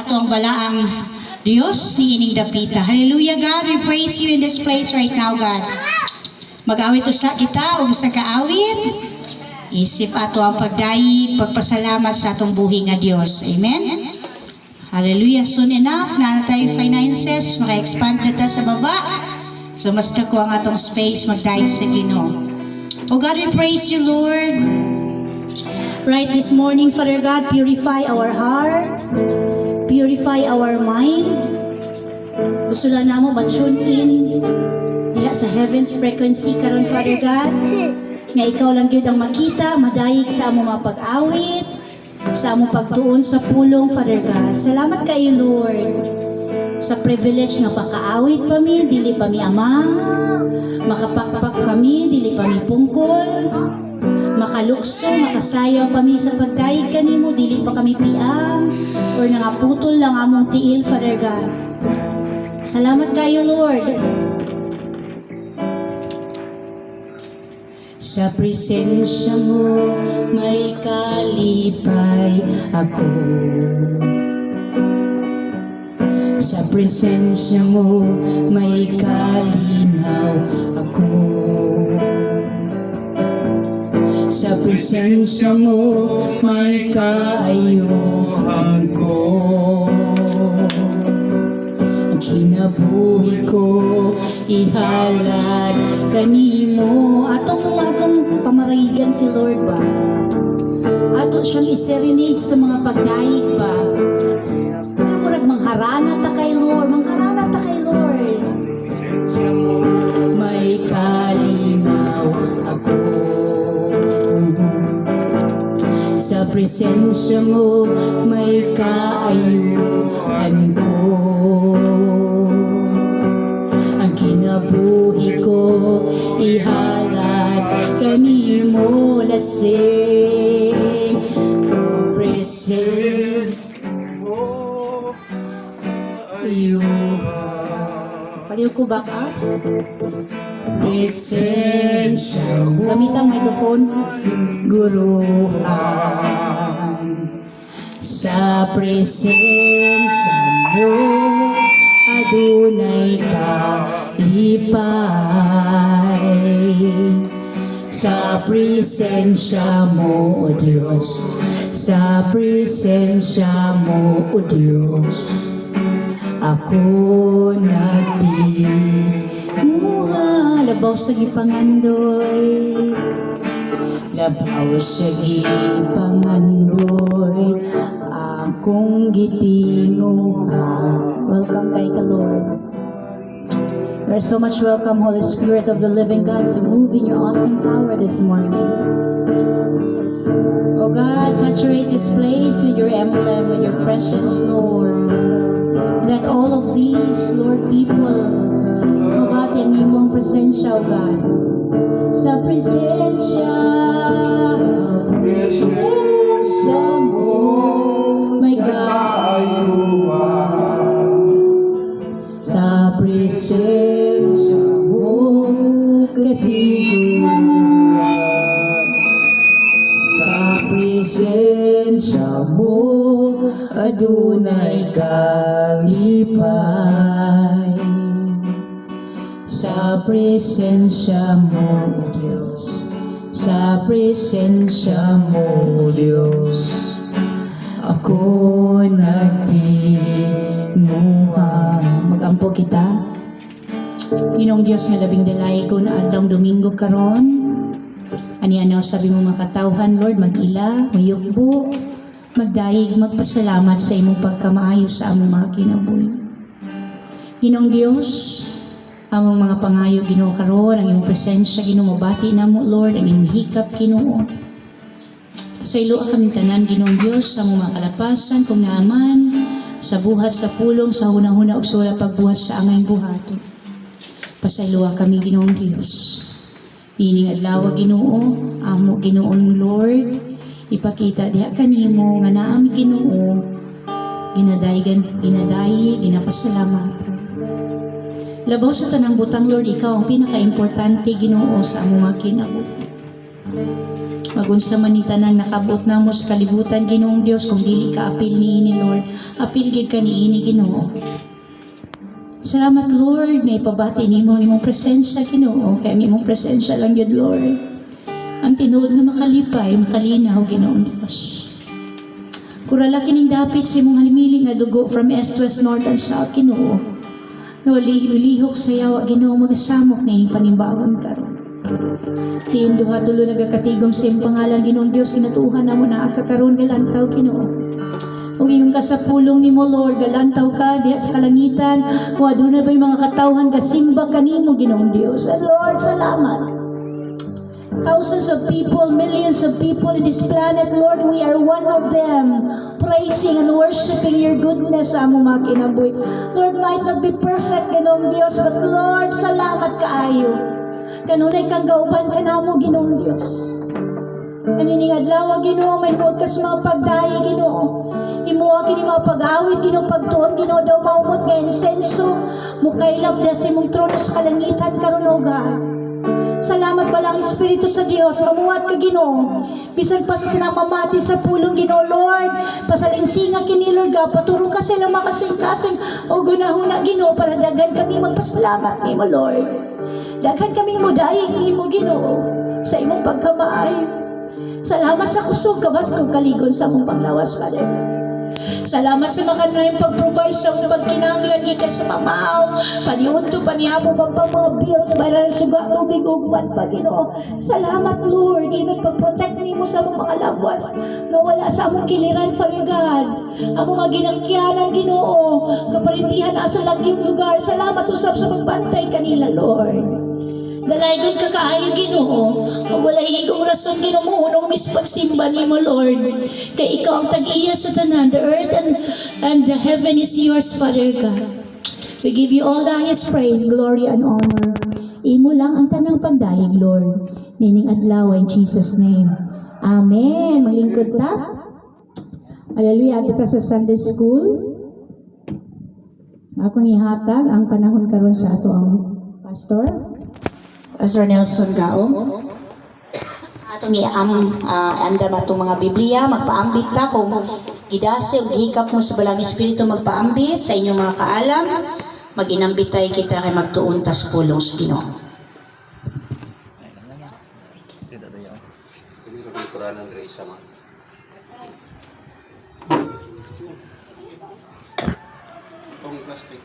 sa ato ang balaang Diyos ni ining dapita. Hallelujah, God. We praise you in this place right now, God. Mag-awit usa kita o sa kaawit. Isip ato ang pagdayi, pagpasalamat sa atong buhi nga Diyos. Amen? Hallelujah. Soon enough, na tayo finances, maka-expand kita sa baba. So mas dako ang atong space, magdayi sa Ginoo. Oh God, we praise you, Lord. Right this morning, Father God, purify our heart, purify our mind. Gusto lang namo ma-tune in diha sa heaven's frequency karon, Father God, nga ikaw lang gyud ang makita, madayig sa among mga pag-awit, sa among pagtuon sa pulong, Father God. Salamat kayo, Lord, sa privilege nga pakaawit pa mi, dili pa mi amang, makapakpak kami, dili pa mi pungkol, makalukso, makasayaw pa mi sa pagdayeg kanimo, dili pa kami piang or nangaputol lang among tiil, Father God. Salamat kayo, Lord. Sa presensya mo may kalipay ako. Sa presensya mo may kalinaw ako. Sa presensya mo may kaayuhan ko. Ang kinabuhi ko ihalad kanimo. Atong pamaragigan si Lord ba? Ato siyang iserenade sa mga pagdayeg ba? Murag mangharana ta kay Lord, mangharana ta kay Lord. May kalinaw ako. Sa presensya mo may kaayuhan ko. Ang kinabuhi ko ihalad kanimo, lasing presensya mo ayuhan. Paliw ko backups. Presensya mo, gamit ang microphone, guruhan. Sa presensya mo adunay kalipay. Sa presensya mo, O Diyos, sa presensya mo, O Diyos, ako nagtimuha. Labaw sa gipangandoy, labaw sa gipangandoy, akong gitinguha. Welcome kay ka, Lord. You're so much welcome, Holy Spirit of the living God, to move in your awesome power this morning. Oh God, saturate this place with your emblem, with your presence, Lord. Let all of these, Lord, people mabati ang iyong presensya, oh God. Sa presensya mo, may kaayuhan. Sa presensya mo, kasiguran. Sa presensya mo, adunay kalipay. Sa presensya mo, O Diyos, sa presensya mo, O Diyos, ako nagtimuha. Mag-ampo kita. Ginong Diyos nga labing dalay ko na adlong Domingo karon. Ani ano sabi mo makatawhan, Lord, mag-ila, mayukbo, magdayeg, magpasalamat sa imong pagkamaayo sa among mga kinabuhi. Ginong Diyos, among mga pangayo Ginoo karon, ang imong presensya Ginoo mabati namo, Lord, ang imong hikap Ginoo. Sa ilo kami tanan Ginoong Diyos, sa among mga kalapasan kung naaman, sa buhat sa pulong, sa hunahuna ug sa pagbuhat sa angay buhaton. Pasayloa kami Ginoong Diyos. Ining adlaw Ginoo, amo Ginoong Lord, ipakita diha kanimo nga naami Ginoo, ginadayi, ginapasalamatan. Labaw sa tanang butang, Lord, ikaw ang pinaka-importante Ginoo sa among mga kinabuhi. unsa man ni tanan nakabot namo sa kalibutan Ginoong Dios kung dili ka apil niini Lord, apil gid ka niini Ginoo. Salamat Lord na ipabati nimo ang imong presensya Ginoo, kay ang imong presensya lang yun Lord ang tinuod nga makalipay, makalinaw Ginoong Dios. Kurala kining dapit sa imong halimili nga dugo from east, west, north, and south, Ginoo. Nga walihok sa yawa, Ginoo, magasamok na inyong panimbawan karon. Diin duha tulo nagakatigom sa iyong pangalan, Ginoong Dios, kinatuhan na mo na akakaroon galantaw, Ginoo. Kung iyong kasapulong ni mo, Lord, galantaw ka, diha sa kalangitan, kung aduna ba'y mga katawhan, kasimba kanimo, Ginoong Dios. And Lord, salamat. Thousands of people, millions of people in this planet, Lord, we are one of them, praising and worshiping your goodness sa among mga kinabuhi. Lord, might not be perfect, Ginoong Dios, but Lord, salamat kaayo. Kanunay kang gauban ka na mo, Ginoong Dios. Kanining adlaw, Ginoo, may buot ka sa mga pagdayi, Ginoo. Imuha kini mga pag-awit, Ginoo, pagtuon, Ginoo, daw maumot nga insenso, mukailap diya sa imong trono sa kalangitan karon o God. Salamat balang Espiritu sa Dios, mamuhat ka Ginoo. Bisan pa sa tinamamati sa pulong Ginoo, Lord, pasalingsinga kini Lord, paturo ka sila makasing-kasing o gunahuna Ginoo para daghan kami magpasalamat nimo Lord. Daghan kaming mudayig nimo Ginoo sa imong pagkamaay. Salamat sa kusog kabas kong kaligon sa mong panglawas, Father. Salamat sa makanayang pag-provide sa mga pagkinanglan kita sa mamaw. Paniud to, panihabo pa mga bills, para suga, tubig, ugman pa, Ginoo. Salamat, Lord. Even pag-protect mo sa mga loved ones na wala sa among kiliran, Father God. Ang mga ginangkyanan, Ginoo. Kaparintihan sa lagyong lugar. Salamat usap sa pagbantay kanila, Lord. Dalaygon ka kaayo Ginoo, o walay igong rason Ginoo nung mispagsimba nimo Lord. Kay ikaw ang tag-iya sa tanan, the earth and the heaven is yours, Father God. We give you all the highest praise, glory, and honor. Imo lang ang tanang pagdayeg, Lord. Nining adlaw in Jesus' name. Amen. Maglingkod ta. Hallelujah. Ato ta sa Sunday School. Akong ihatag ang panahon karon sa ato ang pastor. Pastor Nelson Gaong. Atong andam atong mga Biblia, magpaambit ta kung gidase ug hikap mo sa balang Espiritu magpaambit sa inyong mga kaalam, maginambitay kita kay magtuon tas pulong sa Ginoo. Itong plastic.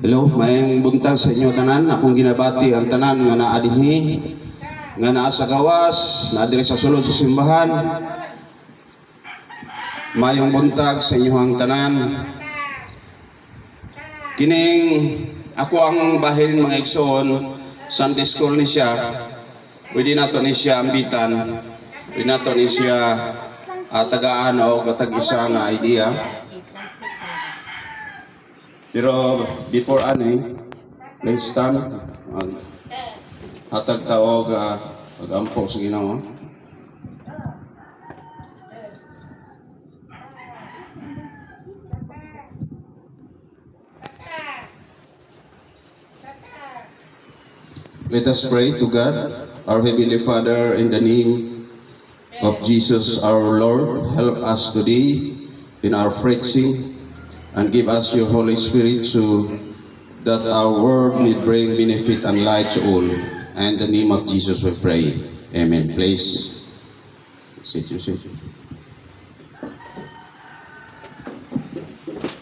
Hello, mayang buntag sa inyo tanan. Akong ginabati ang tanan nga naa dinhi, nga naa sa gawas, naa diri sa sulod sa simbahan. Mayong buntag sa inyo ang tanan. Kining ako ang bahin mga igsoon, Sunday School ni siya. Pwede nato ni siya ambitan. Pwede nato ni siya tagaan o katag-isa nga idea. Pero before please stand. Hatag taog pag-ampo sa Ginoo. Let us pray to God, our Heavenly Father, in the name of Jesus our Lord. Help us today in our preaching and give us your Holy Spirit so that our word may bring benefit and light to all. And in the name of Jesus we pray. Amen. Please sit.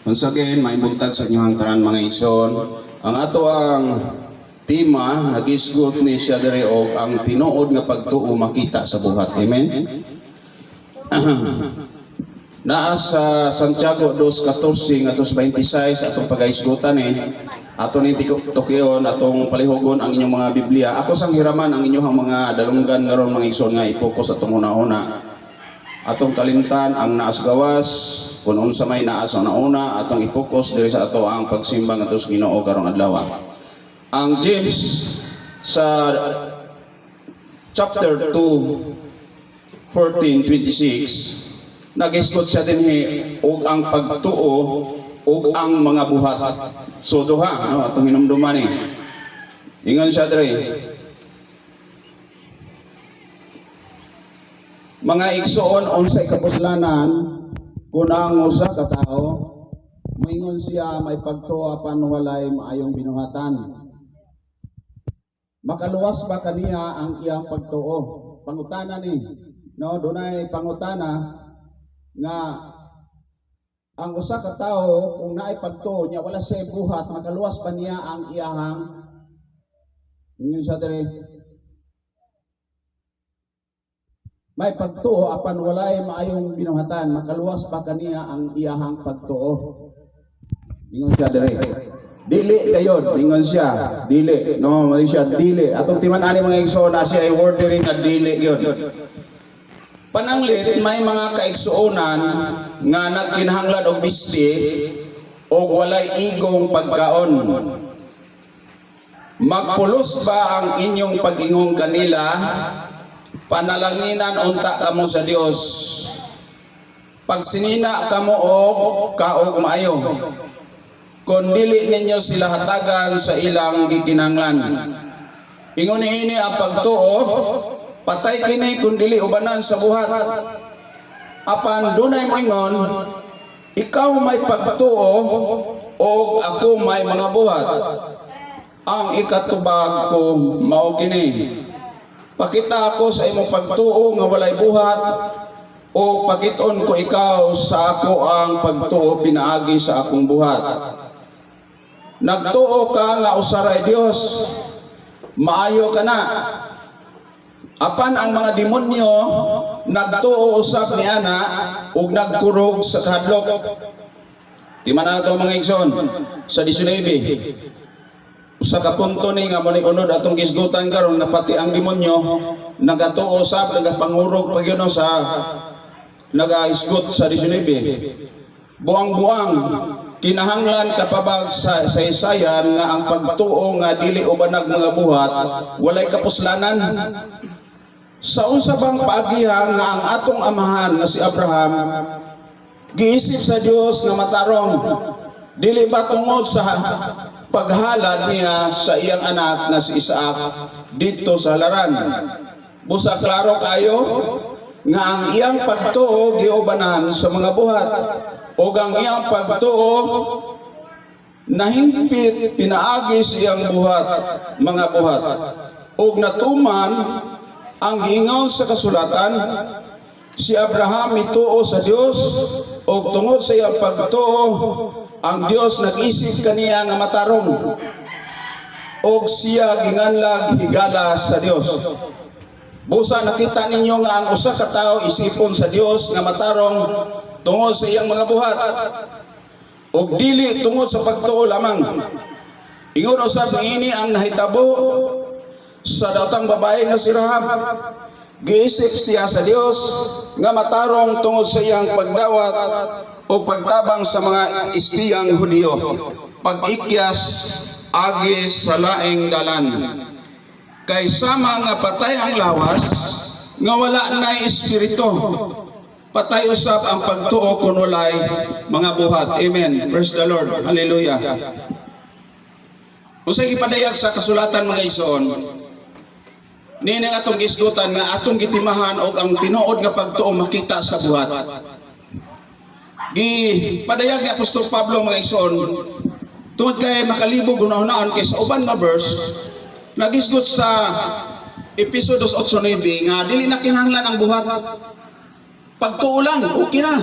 Once again, may buntag sa inyong tanan mga igsoon. Ang ato ang tema, nagisgot ni siya dere og ang tinuod nga pagtuo makita sa buhat. Amen. Naa sa Santiago 2:14 ngadto 26 atong pagaisgutan aton ni Tokyon atong palihugon ang inyong mga Biblia. Ako sang hiraman ang inyong mga dalunggan ngaron mga igsoon nga i-focus atong una-una. Atong kalimtan ang naa sa gawas, kun unsa may naa sa una atong i-focus diri sa ato ang pagsimba ngadto sa Ginoo karong adlaw. Ang James sa chapter 2, 14-26, nagisgot siya dinhi og ang pagtuo ug ang mga buhat. So duha no atong hinumduman ni. Ingon siya diri. Mga igsoon unsay kapuslanan kun ang usa ka tawo moingon siya may pagtuo apan walay maayong binuhatan. Makaluwas ba kaniya ang iyang pagtuo? Pangutana ni, no, dunay pangutana nga ang usa ka tawo kung naay pagtuo niya wala siya buhat, makaluwas ba niya ang iyahang ingon sa diri may pagtuo apan walay maayong binuhatan, makaluwas ba kaniya ang iyahang pagtuo? Ingon siya diri. Dili kayon, ingon siya, dili, no, mali siya, dili. Atong timan-ani mga igsoon na siya ay ordering nga dili yun. Pananglit, may mga kaigsuonan nga nagkinahanglan og bisti o walay igong pagkaon. Magpulos ba ang inyong pag-ingong kanila? Panalanginan unta kamo sa Dios. Pagsinina kamo og kaog maayo. Kung dili ninyo sila hatagan sa ilang gikinanglan. Ingon niini ang pagtuo, patay kini kung dili ubanan sa buhat. Apan dunay moingon, ikaw may pagtuo o ako may mga buhat. Ang ikatubag ko mao kini. Pakita ako sa imong pagtuo nga walay buhat o pakiton ko ikaw sa ako ang pagtuo pinaagi sa akong buhat. Nagtuo ka nga usaray Dios, maayo ka na. Apan ang mga demonyo nagtuo usab ni ana ug nagkurog sa kahadlok. Timan na nato mga igsoon sa 19. Usa ka punto ni nga mo ni unod atong gisgutan karon nga pati ang demonyo nagatuo usab nagapangurog pagyono sa nagaisgot sa 19. Buang-buang kinahanglan kapabag sa isayan nga ang pagtuo nga dili ubanag mga buhat walay kapuslanan. Sa unsa bang paagiha nga ang atong amahan nga si Abraham giisip sa Dios nga matarong dili ba tungod sa paghalad niya sa iyang anak nga si Isaac dito sa halaran. Busa klaro kayo nga ang iyang pagtuo giubanan sa mga buhat o ang iyang pagtuo nahimpit pinaagi siyang buhat mga buhat og natuman ang gingaw sa kasulatan si Abraham mituo sa Dios og tungod sa iyang pagtuo ang Dios nag-isip kaniya nga matarong og siya ginganlag higala sa Dios. Busa nakita ninyo nga ang usa ka tawo isipon sa Dios nga matarong tungod sa iyang mga buhat og dili tungod sa pagtuo lamang. Ingon usab niini ang nahitabo sa datang babae nga si Rahab. Giisip siya sa Dios nga matarong tungod sa iyang pagdawat o pagtabang sa mga espiyang Hudiyo, pag-ikyas agi sa laing dalan. Kay sama nga patay ang lawas, nga wala na espiritu. Patay usab ang pagtuo kun walay mga buhat. Amen. Praise the Lord. Hallelujah. Unsay gipadayag sa kasulatan mga igsoon, nining atong gisgutan nga atong gitimahan og ang tinuod nga pagtuo makita sa buhat. Gipadayag ni Apostol Pablo mga igsoon tungod kay makalibog hunahunaan kay sa uban nga verse nagisgot sa Episodio 8:9 nga dili na kinahanglan ang buhat, pagtuo lang okay na.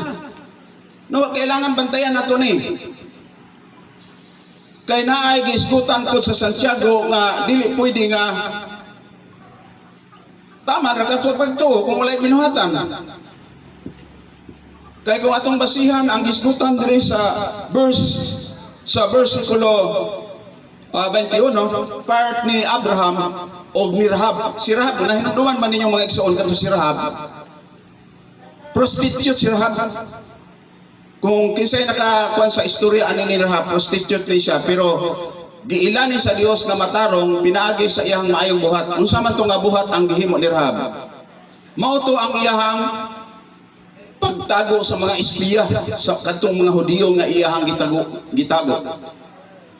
No, kailangan bantayan nato ni. Kay naay gisgutan po sa Santiago nga dili pwede nga tama ra ka sa pagtuo kung walay binuhatan. Kaya kung atong basihan ang gisgutan dire sa versikulo 21, part ni Abraham o ni Rahab. Si Rahab, nahinunduman man ninyong mga igsoon kato si Rahab. Prostitute si Rahab. Kung kinsay nakakuan sa istorya ani ni Rahab, prostitute ni siya, pero giilani sa Dios nga matarong pinaagi sa iyang maayong buhat. Unsa man to nga buhat ang gihimo ni Rahab? Mao to ang iyahang itago sa mga espiya sa kadtong mga Hudiyo nga iyahang gitago.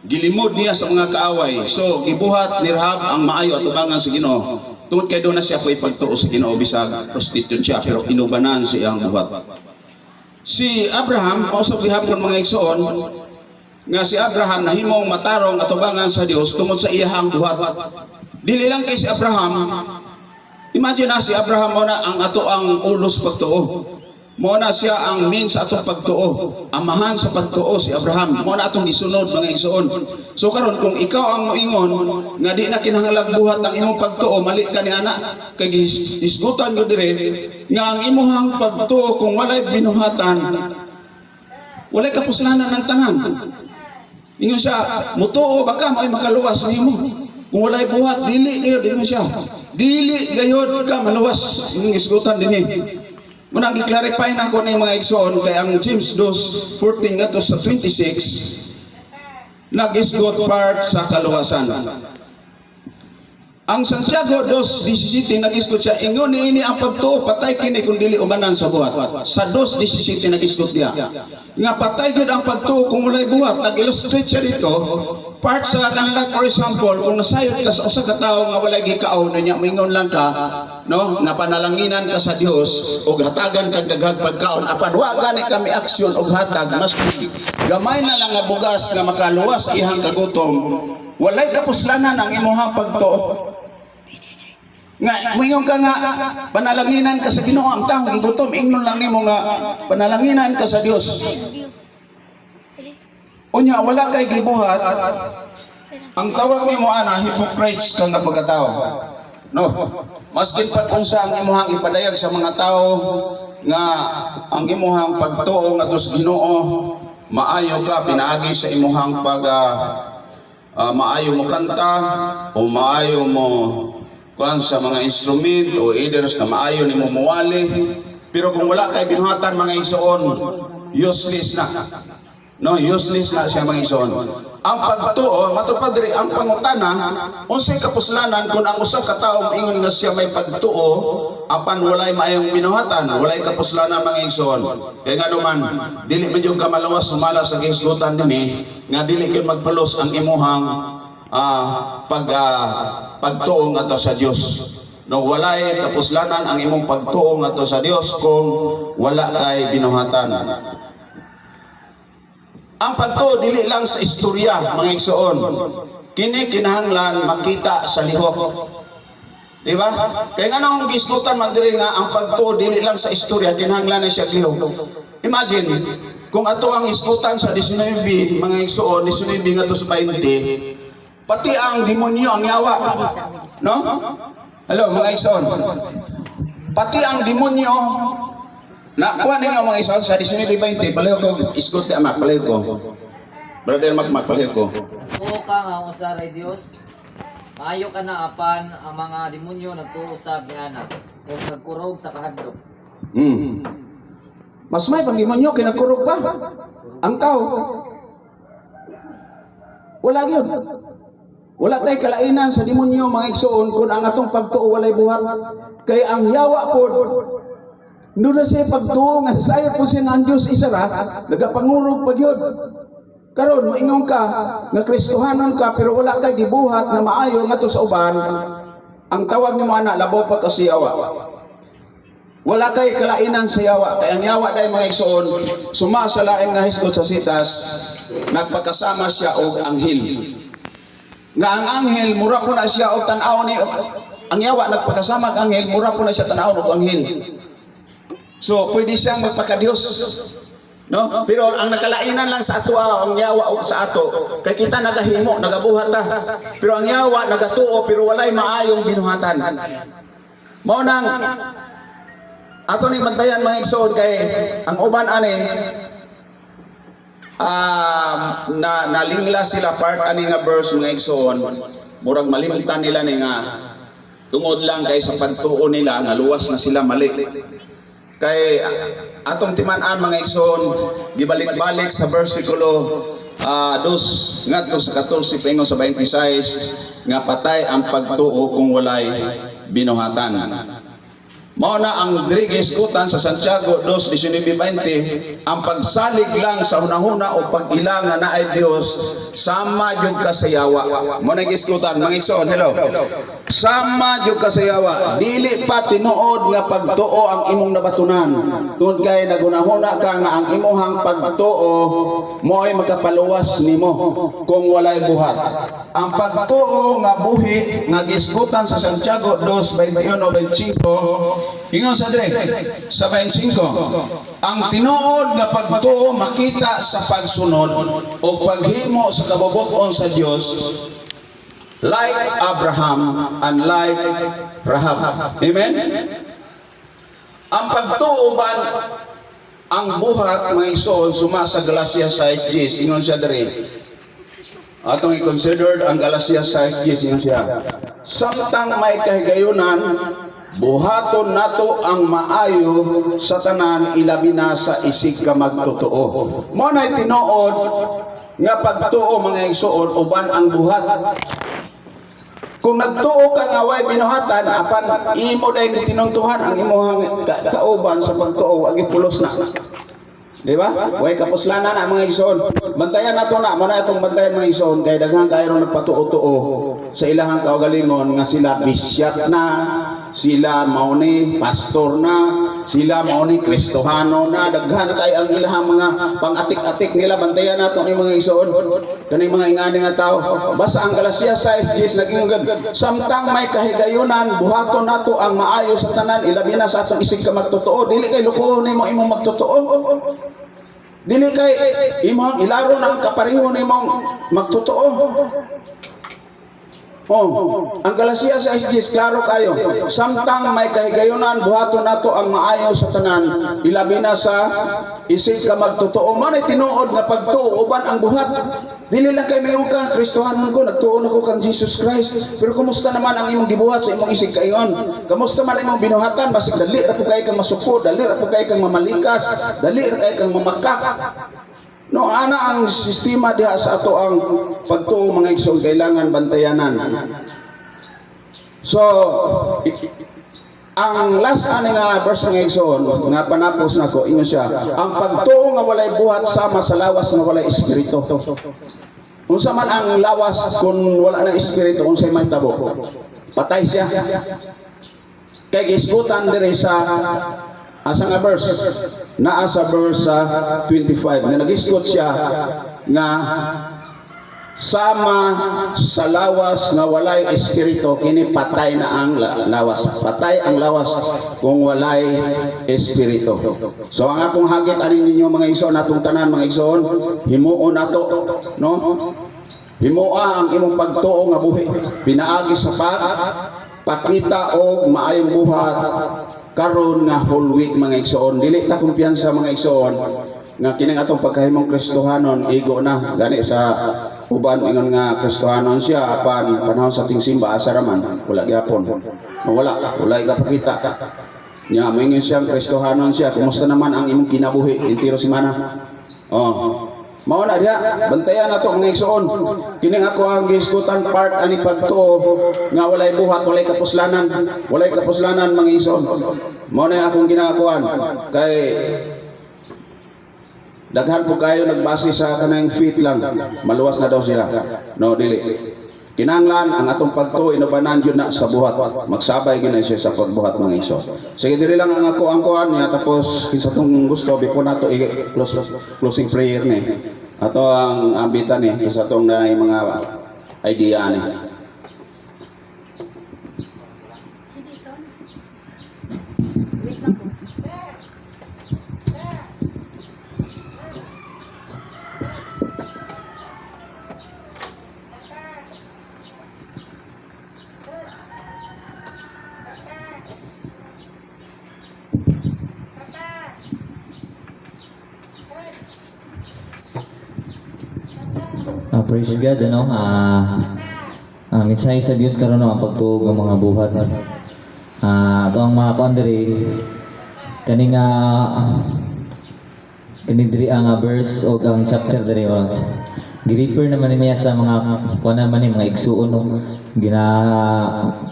Gilimod niya sa mga kaaway. So gibuhat ni Rahab ang maayo at ubangan sa Ginoo. Tungod kay doon na siya po'y pagtuo sa Ginoo bisag prostitute siya pero inubanan sa iyang buhat. Si Abraham mausab gihapon mga igsoon nga si Abraham nahimong matarong at ubangan sa Dios tungod sa iyahang buhat. Dili lang kay si Abraham. Imagine na si Abraham mo na ang ato ang ulos pagtuo. Mo na siya ang means sa atong pagtuo. Amahan sa pagtuo si Abraham. Mo na atong gisunod mga igsoon. So karon kung ikaw ang moingon nga di na kinahanglan buhat ang imong pagtuo, mali ka ni ana. Kay isgutan ko dire nga ang imong pagtuo kung walay binuhatan, walay kapuslanan ng tanan. Ingon siya, mutuo baka mo'y makaluwas nimo. Kung walay buhat, dili gayud ingon siya. Dili gayud ka maluwas. Ingon isgutan dinhi. Muna gi-clarify na ako ni mga igsoon kay ang James 2:14 ngadto sa 26 nagisgot part sa kaluwasan. Ang Santiago 2:17 nagisgot siya ingon niini ang pagtuo patay kini kung dili ubanan sa buhat. Sa 2:17 nagisgot diya nga patay gud ang pagtuo kung walay buhat. Nag-illustrate siya dito part sa kanila, for example, kung nasayod ka sa usa ka tawo nga walay gikaon niya, moingon lang ka, no, nga panalanginan ka sa Dios og hatagan kag daghang pagkaon apan wa gani kami aksyon og hatag mas gamay na lang nga bugas nga makaluwas ihang kagutom, walay kapuslanan ang imong pagtuo. Nga moingon ka nga panalanginan ka sa Ginoo, ang tawo gigutom, ingnon lang nimo nga panalanginan ka sa Dios. Unya wala kay gibuhat, ang tawag nimo ana hypocrites ka nga pagkatao. No, maskin pa kung sa ang imuhang ipadayag sa mga tao nga ang imuhang pagtuo ngadto sa Ginoo, maayo ka pinaagi sa imuhang maayo mo kanta o maayo mo kuan sa mga instrument o either ka maayo nimo muwali, pero kung wala kay binuhatan mga igsoon, useless na. No, useless na siya mga igsoon. Ang pagtuo, matupad diri ang pangutana, unsay kapuslanan kung ang usa ka tawo ingon nga siya may pagtuo apan walay maayong binuhatan, walay kapuslanan mga igsoon. Kay nga duman, dili man jud ka malawas sumala sa gisgutan dinhi nga dili gyud magpalos ang imuhang pagtuo ngadto sa Dios. No, walay kapuslanan ang imong pagtuo ngadto sa Dios kung wala kay binuhatan. Ang pagtuo dili lang sa istorya mga igsoon. Kini kinahanglan makita sa lihok. Di ba? Kaya nga nung gisgutan man diri nga ang pagtuo dili lang sa istorya, kinahanglan na siya lihok. Imagine kung ato ang isgutan sa 19 mga igsoon, 19 ngadto sa 20, pati ang demonyo ang yawa. No? Hello mga igsoon. Pati ang demonyo na kuha ninyo mga igsoon sa 19:20, palayo ko isgot ni ama, palayo ko. Brother Magmag, palayo ko. Tuo ka nga usaray Dios. Maayo ka na apan ang mga demonyo nagtuusab ni anak ug nagkurog sa kahadlok. Mas may pang demonyo kinakurog pa. Ang tao. Wala gyud. Wala tay kalainan sa demonyo mga igsoon kung ang atong pagtuo walay buhat. Kay ang yawa pod doon na siya pagtuo nga sayot po siya nga ang Diyos isa ra, nagapangurog pag yun. Karon moingon ka nga Kristohanon ka pero wala kay gibuhat na maayo ngadto sa uban, ang tawag nimo ana labaw pa ka siyawa. Wala kay kalainan sa yawa, kay ang yawa dai mga igsoon suma sa lain nga hisgot sa sitas, nagpakasama siya og anghel. Nga ang anghel mura po na siya og tan-aw ni ang yawa nagpakasama ang anghel, mura po na siya tan-aw og anghel. So, pwede siyang magpaka-Diyos. No? Pero ang nakalainan lang sa ato ang yawa o sa ato. Kay kita nagahimo, nagabuhat ta. Pero ang yawa nagatuo pero walay maayong binuhatan. Mao nang ato ni bantayan mga igsoon kay ang uban ani nalingla sila part ani nga verse mga igsoon. Murag malimutan nila ni nga tungod lang kay sa pagtuo nila naluwas na sila mali. Kay atong timan-an mga igsoon gibalik-balik sa bersikulo 2 ngadto sa 14 paingon sa 26 nga patay ang pagtuo kung walay binuhatan. Mao na ang diri gisgutan sa Santiago 2:19-20, ang pagsalig lang sa hunahuna o pag-ila nga naay Dios sama jud kasayawa. Mo na gisgutan mga igsoon, hello. Sama jud kasayawa, dili pa tinuod nga pagtuo ang imong nabatunan. Tungod kay nagunahuna ka nga ang imong pagtuo mo'y magkapaluwas nimo kung walay buhat. Ang pagtuo nga buhi nga gisgutan sa Santiago 2:21-25 ingon sa dire sa 25, ang tinuod nga pagtuo makita sa pagsunod o paghimo sa kabubuton sa Dios like Abraham and like Rahab. Amen. Ang pagtuo ban ang buhat mga igsoon suma sa Galatia 6:10 ingon siya dire. Atong i-consider ang Galatia 6:10 ingon siya. Samtang may kahigayunan buhaton nato ang maayo sa tanan ilabi na sa isig ka magtotoo. Mo na tinuod nga pagtuo mga igsoon uban ang buhat. Kung nagtuo ka nga way binuhatan apan imo dayong tinungtuhan ang imong kauban sa pagtuo agi pulos na. Di ba? Way kapuslanan ang mga igsoon. Bantayan nato na, mana itong bantayan mga igsoon kay daghang kayo nagpatuo-tuo sa ilahang kaugalingon nga sila bisyat na, sila mao ni pastor na, sila mao ni Kristohano na, daghan na kay ang ilahang mga pang-atik-atik nila. Bantayan nato ni mga igsoon. Kani mga ingani nga tao. Basta ang Galatia 6:10 naging samtang may kahigayunan buhaton nato ang maayo sa tanan ilabi na sa atong isig ka magtotoo. Dili kay lukuhon nimo imong magtotoo. Dili kay imong ilaro ng kapareho nimong magtotoo. Ang Galatia 6:10 klaro kayo. Samtang may kahigayunan buhaton nato ang maayo sa tanan ilabi na sa isig ka magtotoo. Manay tinuod nga pagtuo uban ang buhat. Dili lang kay mayon ka Kristohanon ko nagtuo na ko kang Jesus Christ. Pero kumusta naman ang imong gibuhat sa imong isig kaingon? Kamusta man imong binuhatan basig dali ra pud kay kang masuko, dali ra pud kay kang mamalikas, dali ra kay kang mamakak. No, ana ang sistema diha sa ato ang pagtuo mga igsoon kailangan bantayanan. So, ang last ani nga verse mga igsoon nga panapos nako ingon siya, ang pagtuo nga walay buhat sama sa lawas nga walay espiritu. Unsa man ang lawas kung wala na espiritu unsay may tabo? Patay siya. Kay gisgutan diri sa asa nga verse? Naa sa verse 25 nga nagisgot siya nga sama sa lawas nga walay espiritu kini patay na ang lawas. Patay ang lawas kung walay espiritu. So ang akong hagit ani ninyo mga igsoon natong tanan mga igsoon, himuon nato no? Himoa ang imong pagtuo nga buhi. Pinaagi sa pakita og maayong buhat karon nga whole week mga igsoon. Dili ta kumpiyansa mga igsoon nga kining atong pagkahimong Kristohanon igo na gani sa uban ingon nga Kristohanon siya apan panahon sa ating simba asa raman wala gyapon. Wala ikapakita. Nya moingon siyang Kristohanon siya. Kumusta naman ang imong kinabuhi intiro semana? Mao na diha bantayan nato mga igsoon. Kining ako ang gisgutan part ani pagtuo nga walay buhat, walay kapuslanan mga igsoon. Mao na akong ginakuan kay daghan po kayo nagbase sa kanang feet lang. Maluwas na daw sila. No, dili. Kinanglan ang atong pagtuo inubanan yun na sa buhat. Magsabay gina siya sa pagbuhat mga igsoon. Sige diri lang ang ako ang kuan niya tapos kinsa tong gusto before nato closing prayer ni. Ato ang ambitan ni isa tong na mga idea ni. Praise God, ano? Ang mensahe sa Diyos karon ang pagtuog ng mga buhat. Ito ang mga pandiri kaning diri ang verse o ang chapter diri gi-refer naman niya sa mga kuan naman ni mga igsuon no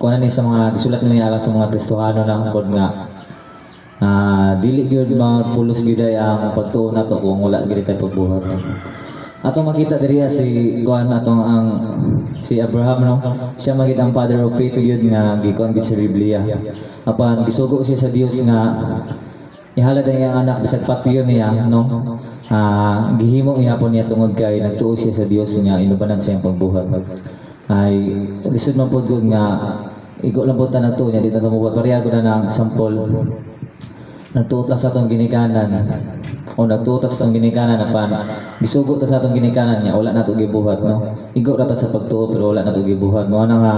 kuan ni sa mga gisulat niya alang sa mga Kristohano na pod nga Dili gyud magpulos gyud ay ang pagtuo nato kung wala gyud tay pagbuhat. Atong makita diri si kuan atong ang si Abraham no. Siya magid ang father of faith gyud nga gikuan gid sa Biblia. Apan gisugo siya sa Dios nga ihalad ang iyang anak bisag patiyon niya no. Gihimo ihapon niya tungod kay nagtuo siya sa Dios niya inubanan sa iyang pagbuhat. Ay lisod man pud gud nga igo lang pud ta nagtuo niya dito tumubuhat pareha gud na ng sample. Nagtuo ta sa atong ginikanan o nagtuo ta sa atong ginikanan apan gisugo ta sa atong ginikanan niya wala nato gibuhat no. Igo ra ta sa pagtuo pero wala nato gibuhat. Mao na nga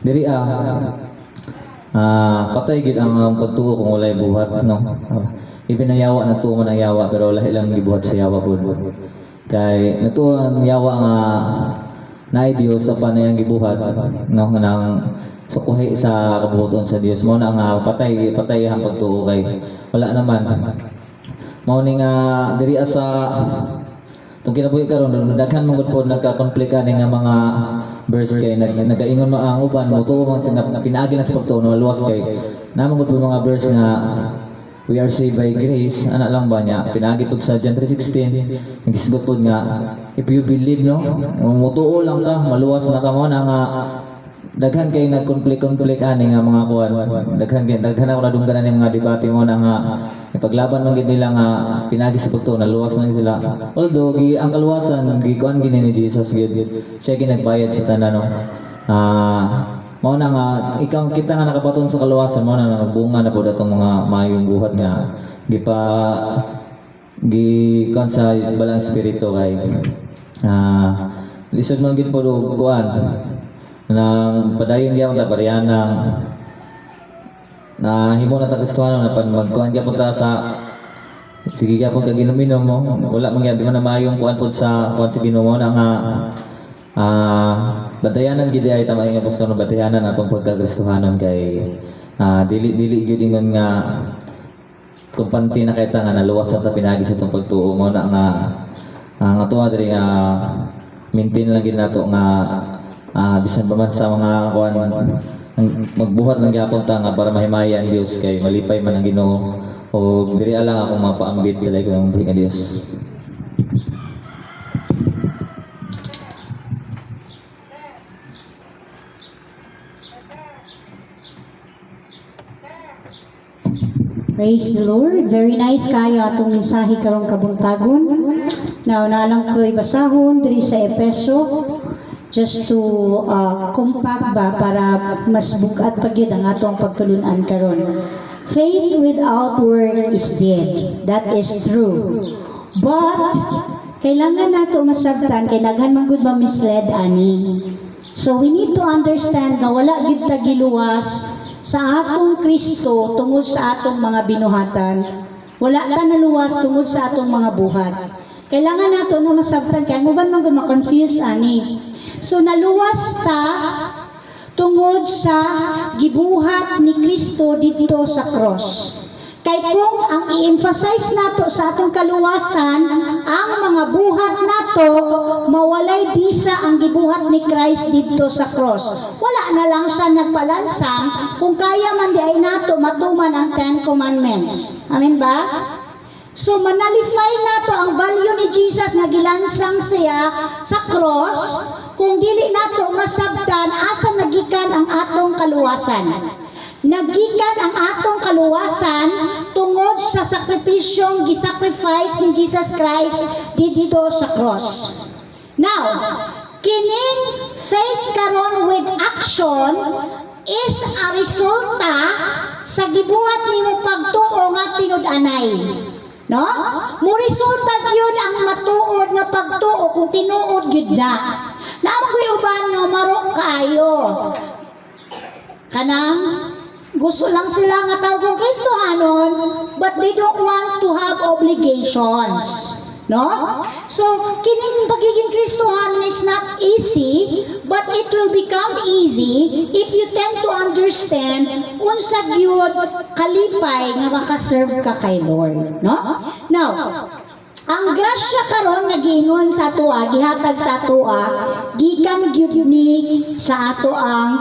diri patay gid ang pagtuo kung walay buhat no. Ibinayawa na tuo man ang yawa pero lahi lang gibuhat sa yawa pud. Kay natuo ang yawa nga naay Dios sa panayang gibuhat no nang sukuhi sa kabubuton sa Dios. Mao na nga patay ang pagtuo kay wala naman. Mao ni nga diri sa tong kinabuhi karon daghan mong pod nagka-konflikt ani nga mga verse kay nagaingon mo ang uban mo tuo man sa pinaagi lang sa pagtuo no luwas kay namong pod mga verse nga we are saved by grace ana lang ba niya pinaagi pod sa John 3:16 nagisgot pod nga if you believe no mutuo lang ka maluwas na ka mo na nga daghan kay nagkonflikt ani nga mga kuan daghan ako nadungganan ng mga debate mo na nga ipaglaban man gid nila nga pinagi sa pagtuo na luwas na sila although ang kaluwasan gikuan gini ni Jesus gid siya ginagbayad sa tanan no. Mao na nga ikaw kita nga nakabaton sa kaluwasan mo na nagbunga na pud atong mga mayong buhat nga gikuan sa balang espiritu kay lisod man gid pud kuan nang padayon gyapon ta parehan na himo na ta Kristiyano na pan magkuan gyapon ta sa sige gyapon ka ginuminom mo wala man gyapon na mayong kuan pod sa kuan sa Ginoo na nga batayanan gid ay tama nga apostol batayanan atong pagka-Kristohanon kay dili gyud ingon nga kung panti na kay ta nga naluwas sa pinagi sa atong pagtuo mo na nga ang ato diri maintain lang gid nato nga bisan pa man sa mga kuan magbuhat lang gyapon ta nga para mahimaya ang Dios kay malipay man ang Ginoo o diri lang ako mapaambit dili ko ang nga Dios. Praise the Lord. Very nice kayo atong mensahe karong kabuntagon. Now na lang ko'y basahon diri sa Efeso just to compact ba para mas bukat pa gyud ang atong pagtulunan karon. Faith without work is dead. That is true. But kailangan nato masabtan kay daghan man gud ma-misled ani. So we need to understand na wala gid ta giluwas sa atong Kristo tungod sa atong mga binuhatan. Wala ta naluwas tungod sa atong mga buhat. Kailangan nato na masabtan kay mo man gud ma-confuse ani. So naluwas ta tungod sa gibuhat ni Kristo dito sa cross. Kay kung ang i-emphasize nato sa atong kaluwasan ang mga buhat nato, mawalay bisa ang gibuhat ni Christ dito sa cross. Wala na lang siya nagpalansang kung kaya man di ay nato matuman ang 10 Commandments. Amen ba? So manalify nato ang value ni Jesus na gilansang siya sa cross kung dili nato masabtan asa nagikan ang atong kaluwasan. Nagikan ang atong kaluwasan tungod sa sakripisyong gisacrifice ni Jesus Christ dito sa cross. Now, kining faith karon with action is a resulta sa gibuhat nimo pagtuo nga tinud-anay. No? Mo resulta gyud ang matuod nga pagtuo kung tinuod gyud na. Naamgoy uban nga maro kayo. Kanang gusto lang sila nga tawagong Kristohanon, but they don't want to have obligations. No? So, kining pagiging Kristohanon is not easy, but it will become easy if you tend to understand unsa gyud kalipay nga makaserve ka kay Lord. No? Now, ang grasya karon nga giingon sa atoa, gihatag sa atoa, gikan gyud ni sa ato ang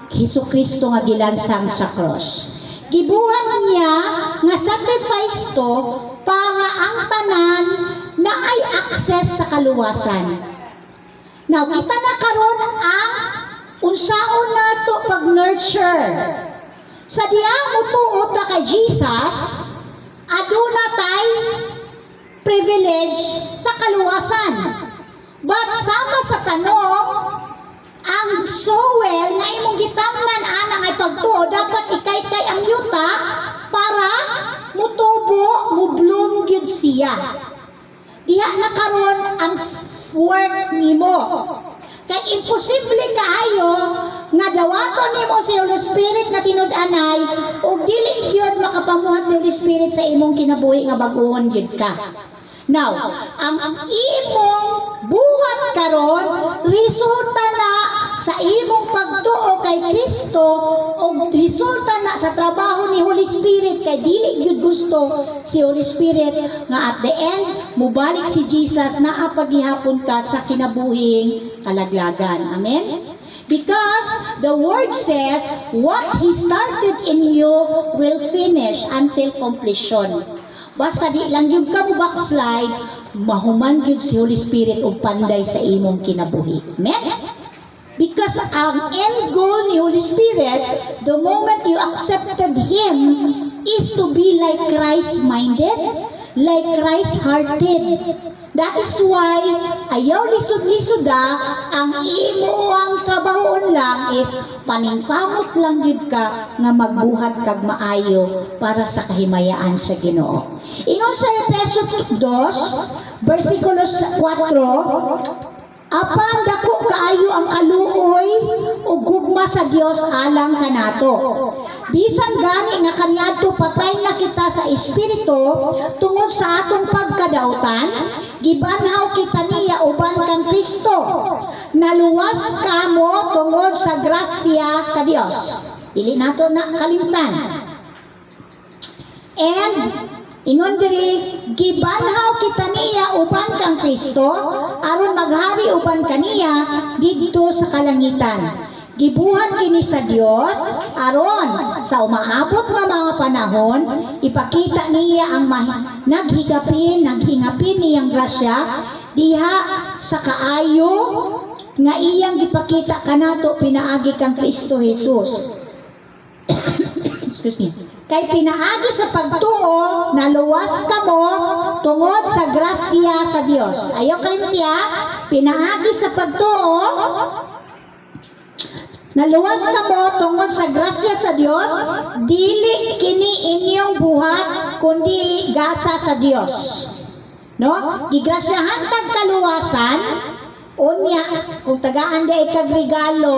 Hesukristo nga gilansang sa cross. gibuhat niya nga sacrifice to para ang tanan na ay access sa kaluwasan. Now, kita na karon ang unsaon nato pag-nurture. Sa diya mutuot na kay Jesus, aduna tay privilege sa kaluwasan. But sama sa tanong, ang soil nga imong gitamnan ana nga pagtuo dapat ikay-kay ang yuta para mutubo, mubloom gyud siya. Diha na karon ang work nimo. Kay imposible kaayo nga dawaton nimo si Holy Spirit nga tinud-anay ug dili gyud makapamuhat si Holy Spirit sa imong kinabuhi nga bag-ohon gyud ka. Now, ang imong buhat karon resulta na sa imong pagtuo kay Kristo o resulta na sa trabaho ni Holy Spirit kay dili gyud gusto si Holy Spirit nga at the end mubalik si Jesus na apaghihapon ka sa kinabuhing kalaglagan. Amen? Because the word says what He started in you will finish until completion. Basta di lang yung ka mo backslide, mahuman yun si Holy Spirit o panday sa imong kinabuhi. Amen? Because ang end goal ni Holy Spirit, the moment you accepted Him, is to be like Christ-minded, like Christ-hearted. That is why, ayaw lisod-lisoda, ang imo ang trabahoon lang is paningkamot lang yun ka nga magbuhat kag maayo para sa kahimayaan sa Ginoo. Ingon sa Efeso 2, versikulo 4, apan dako kaayo ang kaluoy ug gugma sa Dios alang kanato. Bisan gani nga kaniadto patay na kita sa espiritu tungod sa atong pagkadautan, gibanhaw kita niya uban kang Kristo. Naluwas kamo tungod sa grasya sa Dios. Dili nato na kalimtan. And ingon diri gibanhaw kita niya uban kang Kristo aron maghari uban kaniya didto sa kalangitan. Gibuhat kini sa Dios aron sa umaabot nga mga panahon ipakita niya ang naghingapin niyang grasya diha sa kaayo nga iyang gipakita kanato pinaagi kang Kristo Jesus. Excuse me. Kay pinaagi sa pagtuo, naluwas kamo tungod sa grasya sa Dios. Ayaw kalimtiya, pinaagi sa pagtuo, naluwas kamo tungod sa grasya sa Dios, dili kini inyong buhat, kundi gasa sa Dios. No? Gigrasyahan tag kaluwasan, unya, kung tagaan day kag regalo,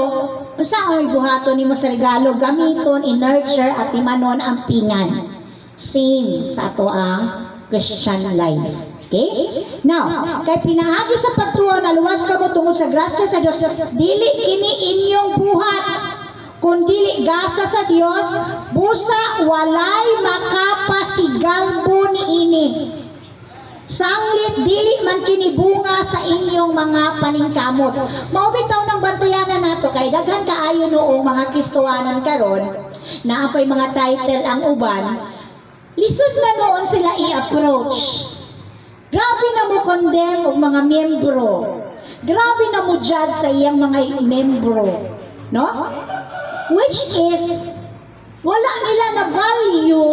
saan may buhaton nimo sa regalo, gamiton, i-nurture at imanon ang pingan. Same sa ato ang Christian life. Okay? Now, kay pinaagi sa pagtuo na luwas ka mo tungod sa grasya sa Diyos, dili kini inyong buhat, kundi gasa sa Diyos, busa walay makapasigalbo ni ini. Sanglit dili man kinibunga sa inyong mga paningkamot. Maubitaw ng bantuyanan nato kay daghan kaayo noong mga Kristohanon karon na apay mga title ang uban. Lisod na noon sila i-approach. Grabe na mo condemn og mga membro. Grabe na mo judge sa iyang mga membro, no? Which is wala nila na value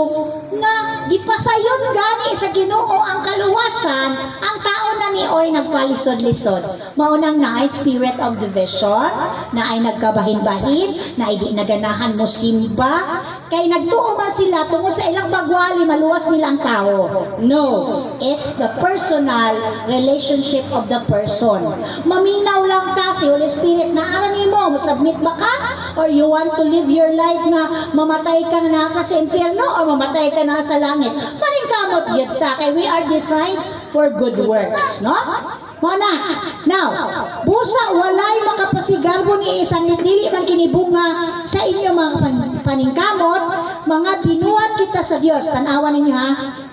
nga gipasayon gani sa Ginoo ang kaluwasan, ang tao na ni oy nagpalisod-lisod. Maunang naay spirit of division, naay nagkabahin-bahin, naay di naganahan mo simba, kay nagtuo man sila tungod sa ilang pagwali maluwas nila ang tao. No, it's the personal relationship of the person. Maminaw lang ka si Holy Spirit na aran nimo, submit ba ka? Or you want to live your life nga mamatay ka na sa impyerno o mamatay ka na sa langit? Paningkamot yun ta, kay we are designed for good works, no? Mana, now, busa walay makapasigarbo ni isang dili man kinibunga sa inyo mga paningkamot, mga binuhat kita sa Dios, tanawan ninyo ha,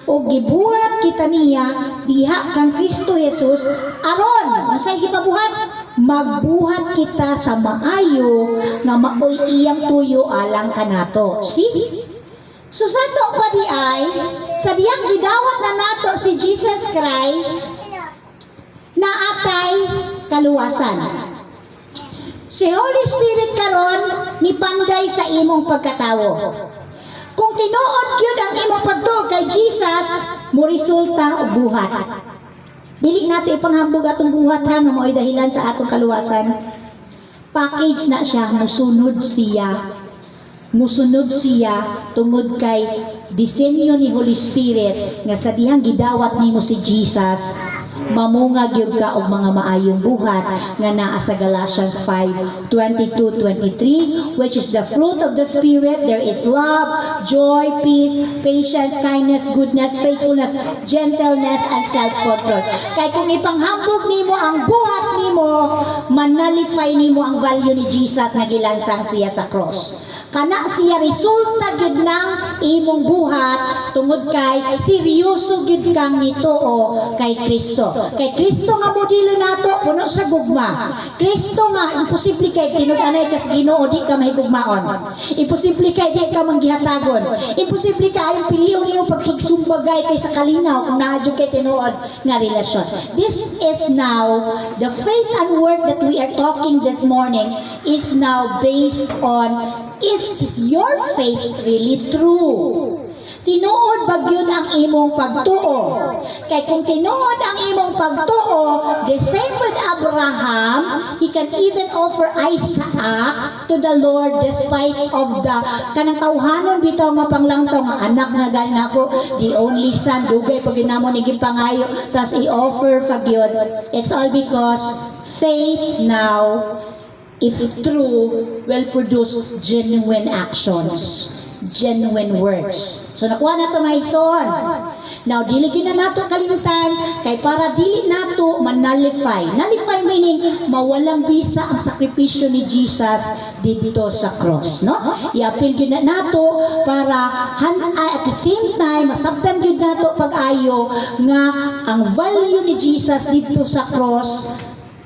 o gibuhat kita niya diha kang Kristo Jesus aron unsay gipabuhat, magbuhat kita sa maayo nga maoy iyang tuyo alang kanato. See? Susato pa di ay, sa diyang gidawat na nato si Jesus Christ, na atay kaluwasan. Si Holy Spirit karon ni panday sa imong pagkatawo. Kung tinuod gyud ang imong pagtuo kay Jesus, mo resulta og buhat. Dili nato ipanghambog atong buhat ha nga mao'y dahilan sa atong kaluwasan. Package na siya, musunod siya. Musunod siya tungod kay disenyo ni Holy Spirit nga sa dihang gidawat nimo si Jesus, mamungag yun ka og mga maayong buhat nga naa sa Galatians 5:22-23, which is the fruit of the Spirit. There is love, joy, peace, patience, kindness, goodness, faithfulness, gentleness, and self-control. Kay kung ipanghambog nimo ang buhat nimo, manalify nimo ang value ni Jesus na gilansang siya sa cross. Kana siya resulta gyud ng imong buhat tungod kay seryoso gyud kang nituo kay Kristo. Kay Kristo nga modelo nato puno sa gugma. Kristo nga imposible kay tinud-anay kas Ginoo di ka mahigugmaon. Imposible kay di ka manggihatagon. Imposible kay ang piliyon nimo pagkigsumbagay kay sa kalinaw kung naadyo kay tinuod nga relasyon. This is now the faith and work that we are talking this morning is now based on, is your faith really true? Tinuod ba gyud ang imong pagtuo? Kay kung tinuod ang imong pagtuo, the same with Abraham, he can even offer Isaac to the Lord despite of the kanang tawhanon bitaw nga panglangtaw nga anak na gani nako, the only son, dugay pag ginamo ni gipangayo, tas i-offer pa gyud. It's all because faith now, if true, will produce genuine actions, genuine works. So nakuha na ito na igsoon. Now, dili na nato kalimutan kay para dili nato manalify. Nalify meaning mawalang bisa ang sakripisyo ni Jesus dito sa cross, no? I-appeal gyud na nato para at the same time masabtan gyud nato pag-ayo nga ang value ni Jesus dito sa cross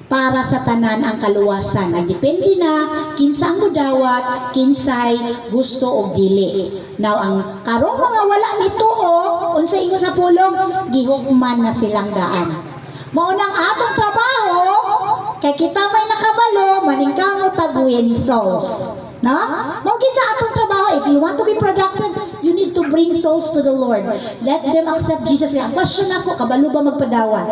para sa tanan ang kaluwasan. Nagdepende na kinsa ang mudawat, kinsay gusto og dili. Now ang karong mga wala nituo, unsay ingon sa pulong, gihugman na silang daan. Mao nang atong trabaho kay kita may nakabalo, maningkamot tag-win souls. No? Mao kita atong trabaho. If you want to be productive, you need to bring souls to the Lord. Let them accept Jesus. Ang question ako, kabalo ba magpadawat?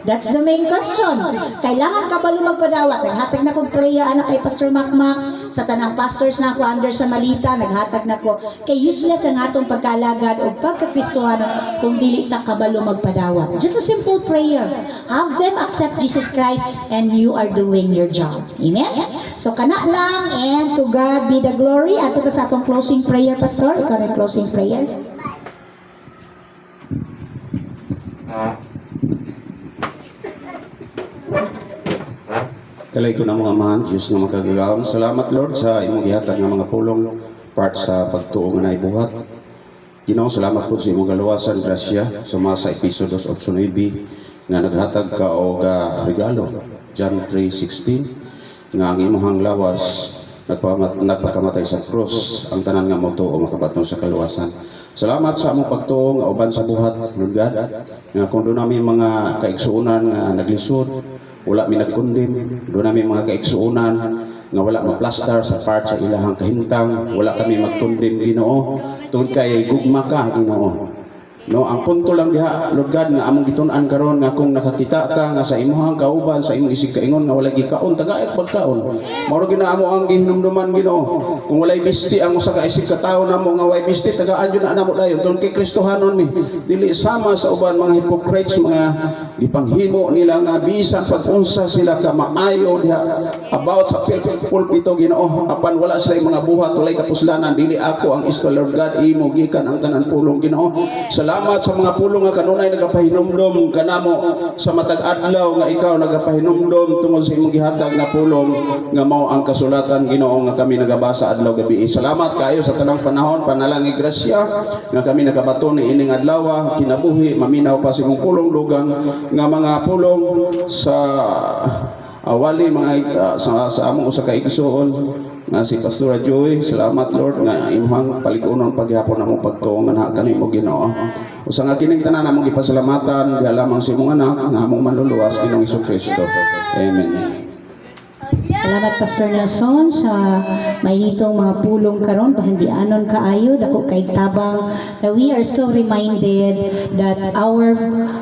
That's the main question. Kailangan kabalo magpadawat. Naghatag na kong prayer anak kay Pastor Makmak, sa tanang pastors na ako under sa Malita, naghatag na ko. Kay useless ang atong pagkalagad o pagkakristohano kung dili na kabalo magpadawat. Just a simple prayer. Have them accept Jesus Christ and you are doing your job. Amen? So kana lang, and to God be the glory. At ito sa atong closing prayer, Pastor. Ikaw na closing prayer. Kalay ko na mga mahan, Diyos na makagagawang. Salamat Lord sa imong gihatag ng mga pulong part sa pagtuo nga naibuhat. Ginoo, salamat po sa imong galuwasan, grasya, sa episodos of Sunuibi nga naghatag ka og regalo. John 3:16 nga ang imong lawas nagpakamatay sa krus, ang tanan nga motuo makabatong sa kaluwasan. Salamat sa among pagtuo nga uban sa buhat, Lord God, nga kung doon namin mga kaigsuunan nga naglisod, wala mi nagkundim, doon namin mga kaigsuunan nga wala maplastar sa part sa ilahang kahintang, wala kami magkundim, Ginoo, tungod kay gugma ka, Ginoo. No, ang punto lang diha, Lord God, nga among gitun-an karon nga kung nakakita ka nga sa imong kauban, sa imong isig kaingon nga walay gikaon, tagayat pagkaon. Mao ginaamo ang gihinumduman, Ginoo. Kung walay bisti ang usa ka isig ka tawo namo nga way bisti, tagaan jud na namo dayon tungod kay Kristohanon mi. Dili sama sa uban mga hypocrites, mga gipanghimo nila nga bisan pag-unsa sila ka maayo diha about sa pulpito, Ginoo. Apan wala sila mga buhat, walay kapuslanan, dili ako ang isko, Lord God, imo gikan ang tanan pulong, Ginoo. Salamat sa mga pulong nga kanunay nagapahinumdom kanamo sa matag adlaw nga ikaw nagapahinumdom tungod sa imong gihatag na pulong nga mao ang kasulatan, Ginoo, nga kami nagabasa adlaw gabi. Salamat kayo sa tanang panahon, panalangin grasya nga kami nakabaton ni ining adlaw, kinabuhi maminaw pa sa imong pulong lugang nga mga pulong sa awali mga sa among usa ka igsoon nga si Pastora Joy. Salamat Lord nga imong palikunon paghapon namong pagtuo nga naa kanimo Ginoo. Usa nga kining tanan namong gipasalamatan diha lamang sa imong anak nga among manluluwas Ginoong Hesukristo. Amen. Salamat Pastor Nelson sa mainitong mga pulong karon pahandianon kaayo dako kay tabang that we are so reminded that our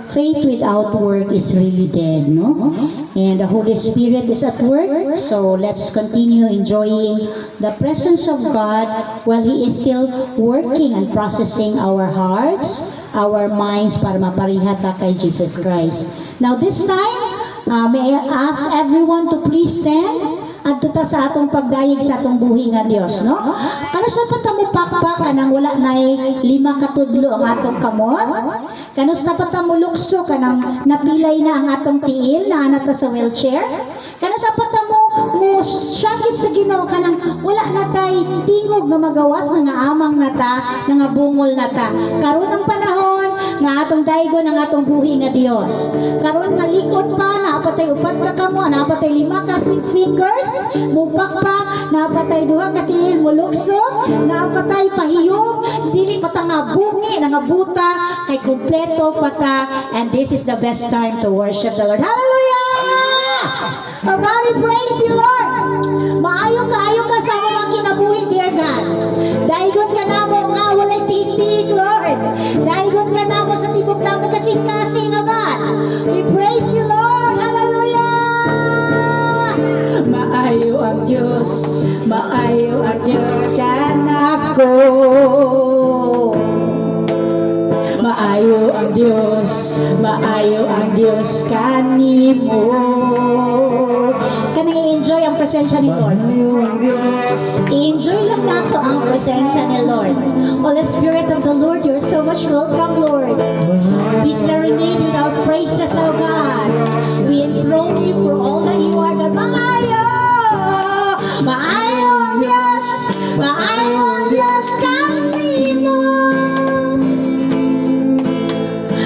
faith without work is really dead, no? And the Holy Spirit is at work, so let's continue enjoying the presence of God while He is still working and processing our hearts, our minds para maparihata kay Jesus Christ. Now this time, may I ask everyone to please stand at tuta sa atong pagdayeg sa atong buhi nga Dios, no? Ano sa patamo pakpak kanang wala nay 5 katudlo ang atong kamot? Kano sa patamo lukso kanang napilay na ang atong tiil na anata sa wheelchair? Kano sa patamo mo sakit sa Ginoo kanang wala na tay tingog nga magawas nga amang nata nga bungol nata. Karon ang panahon nga atong daygon ang atong buhi nga Dios. Karon nga likod pa na patay upat ka kamo, na patay 5 ka fingers, mupakpak, na patay 2 ka tiil mo lukso, na patay pahiyom, dili pata nga bungi nga buta kay kumpleto pata, and this is the best time to worship the Lord. Hallelujah! Oh God, we praise you, Lord. Maayo ka sa mga kinabuhi, dear God. Daigon ka na mo nga walay titig, Lord. Daigon ka na mo sa tibok na mo kasing-kasing, oh God. We praise you, Lord. Hallelujah! Maayo ang Diyos kanako. Maayo ang Diyos kanimo. Kanang i-enjoy ang presensya ni Lord. I-enjoy lang nato ang presensya ni Lord. Holy Spirit of the Lord, you're so much welcome, Lord. We serenade with our praises, O God. We enthrone you for all that you are, God. Maayo ang Diyos kanimo.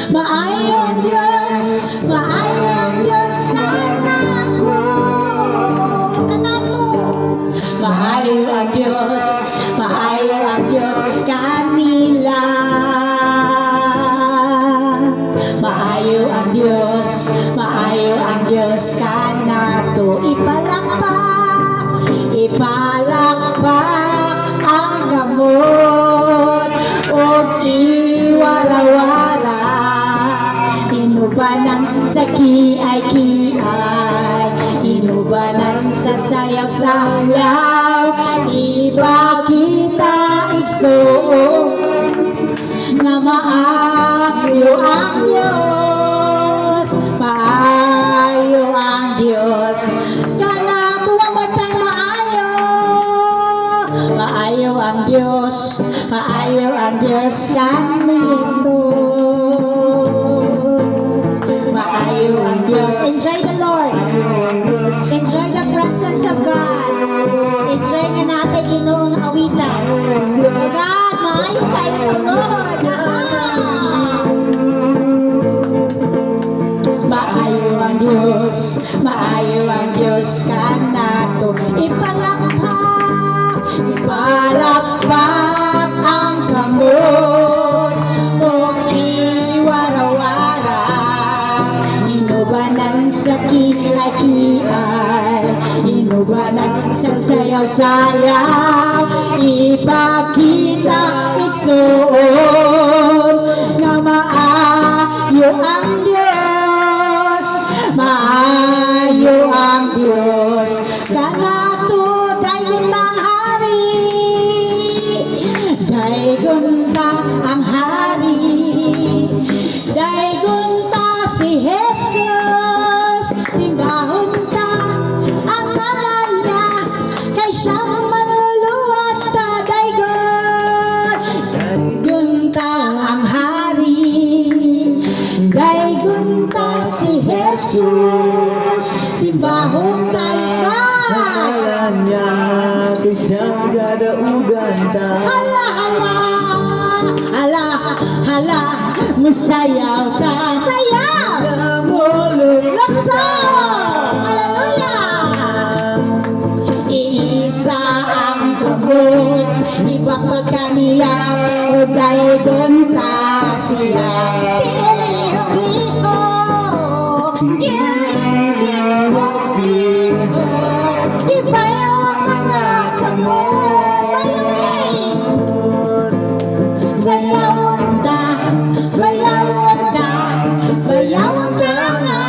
Maayo ang Diyos kanako. Maayo ang Diyos kanila. Maayo ang Diyos kanato. Ipalakpak ang gamot og iwarawara. Inubanan sa kiay-kiay, inubanan sa sayaw-sayaw. Iba kita igsoon nga maayo ang Diyos. Maayo ang Diyos kanato. Ang matay maayo. Maayo ang Diyos kanito. Maayo ang Diyos. Enjoy the Lord. Enjoy the presence of God. Enjoy nga natin Ginoong awitan. God, maayo kayo ang Lord. Maayo ang Diyos kanato. Ipalakpak ang kamot o iwarawara. Inubanan sa kiay-kiay, inubanan sa sayaw-sayaw. Ipakita igsoon nga maayo ang Diyos. Maayo ang Diyos kanato. Daigon ang hari, daigon ta si Jesus. Timbahon ta ang ngalan niya, kay siyang manluluwas ta. Daigon ta ang hari, daigon ta si Jesus. Simbahon ta Ngalan niya, kay siyang gadaugan ta. Hala, musayaw ta. Sayaw! Lukso! Hallelujah! Iisa ipapagkaniya o daygon ta siya. Tiliho-liho, tiliho-liho, ibayaw ang mga kamot. Bayawon ka, bayawon ka, bayawon ka nga,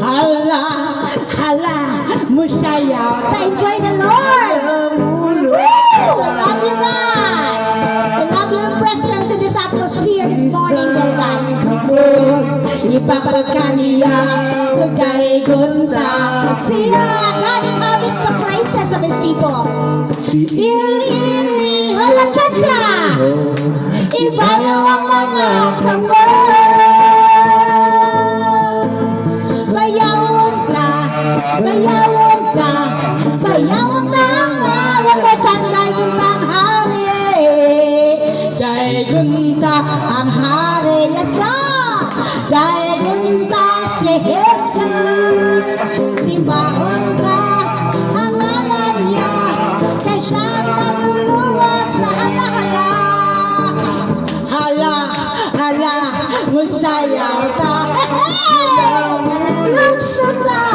hala, hala, musayaw. Enjoy the Lord! Woo! I love you, God! I love your presence in this atmosphere this morning, dear God. Ipapagkaniya, daygon-ta siya. God inhabits the praises of His people. Il-ili, hala, cha-cha! Ibayaw ang mga kamot. Bayawon ka, bayawon ka, bayawon ka nga, one more time, daygon ta ang hari. Daygon ta ang hari, yes Lord! Daygon ta si Jesus. Simbahon ka ang ngalan niya, kay siyang magluluwas sa halahala. Hala, hala, musayaw ta. Nagsuta,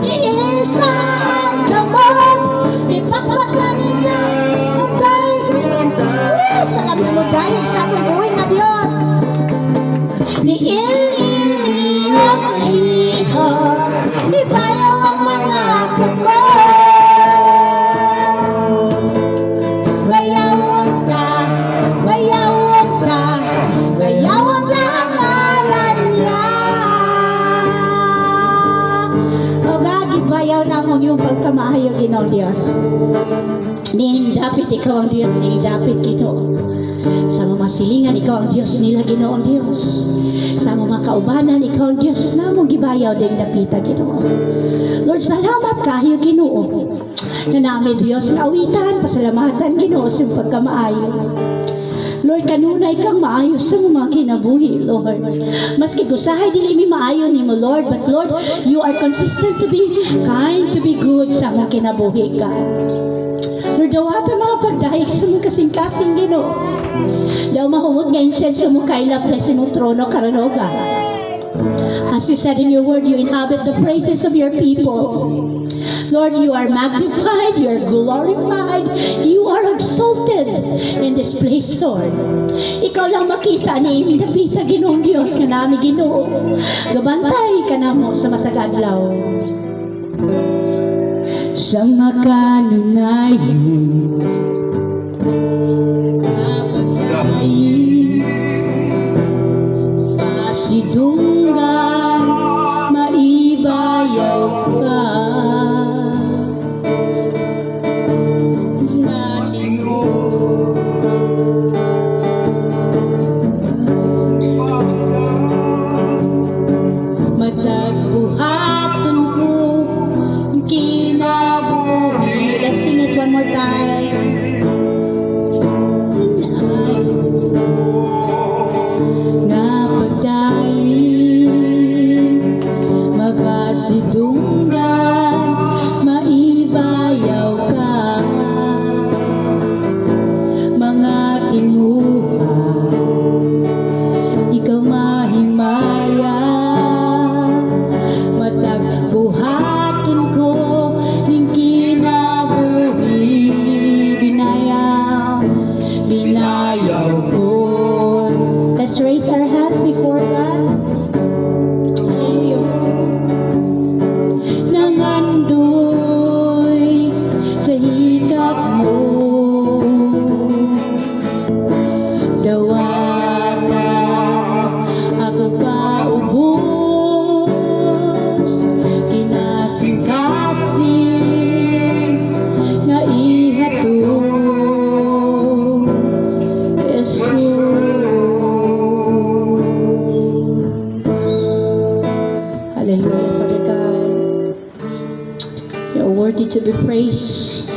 iisang kamot, ipapagkaniya ang daygon. Salamin mo dayog sa ating buhay na Diyos. Ni il-il-liho, ibayaw ang mga kamot. Bayawon ka, bayawon ka, bayawon ka ang ngalan niya. O God, ibayaw na mong iyong pagkamaayo, Ginoong Diyos. Dapit ikaw ang Diyos, dapit Ginoo. Sa mga silingan, ikaw ang Diyos nila, Ginoong Diyos. Sa mga kaubanan, ikaw ang Diyos na mong gibayaw din dapita, Ginoo. Lord, salamat kayo, Ginoo. Na namin Diyos na awitan, pasalamatan, Ginoo, sa iyong pagkamaayo. Lord, kanunay kang maayo sa mga kinabuhi, Lord. Maski gusahay dili mi maayo ni mo, Lord, but Lord, you are consistent to be kind, to be good sa mga kinabuhi ka. Lord, dawata mga pagdahig sa mga kasing-kasing, Ginoo. Daw mahumot nga insenso mo kailap na sa mong trono karanoga. As you said in your word, you inhabit the praises of your people. Lord, you are magnified, you are glorified, you are exalted in this place, Lord. Ikaw lang makita ni Minapita, Ginoong Diyos, nga namin Ginoo. Gabantay ka na mo sa matag-adlaw. Sa makanunayon, kapagay, pasidunggan, maibayaw ka. Mga linggo, matagbuhaton ko kinabuhi. Let's sing it one more time. Nga pagdaing mabasidunggan, maibayaw ka. Mga tinuha, ikaw mahimaya. Matagbuhaton ko ning kinabuhi. Binayaw, binayaw ko. Let's raise our hands before God. Hallelujah. Nangandoy sa hikap mo, dawata ako paubos, kinasing-kasing nga ihatod, Jesus. Hallelujah, Father God. You're worthy to be praised.